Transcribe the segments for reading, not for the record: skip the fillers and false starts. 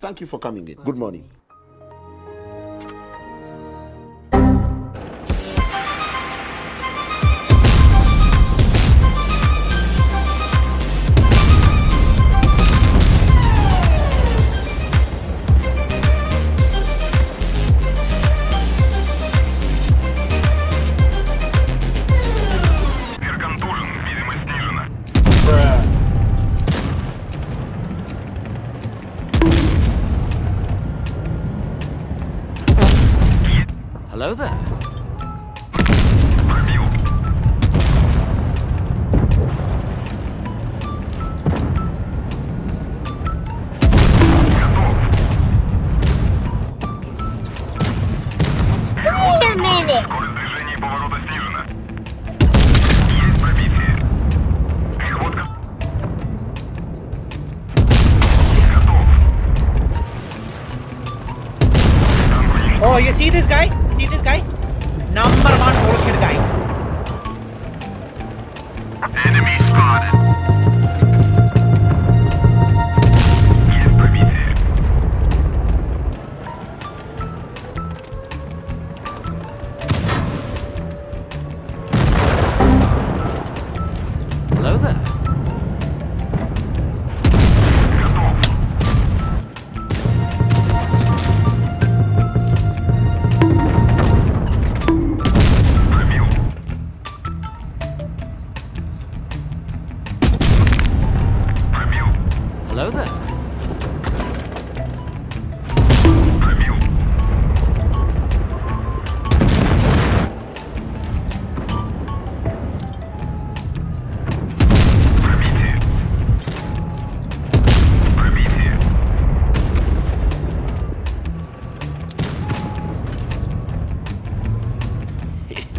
Thank you for coming in. Good morning. Hello there. Wait a minute. Oh, you see this guy? See this guy? Number one bullshit guy. Enemy spotted. Есть пробитие. Hello there. Hello there.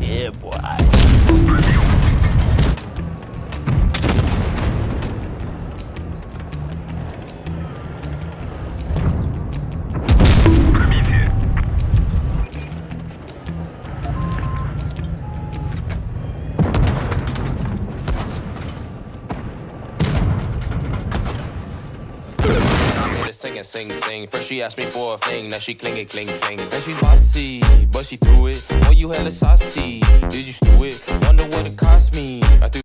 Yeah, boy. Sing. First she asked me for a thing, now she cling it, cling. Then she's bossy, but she threw it. Oh, you hella saucy. Did you stew it? Wonder what it cost me. I threw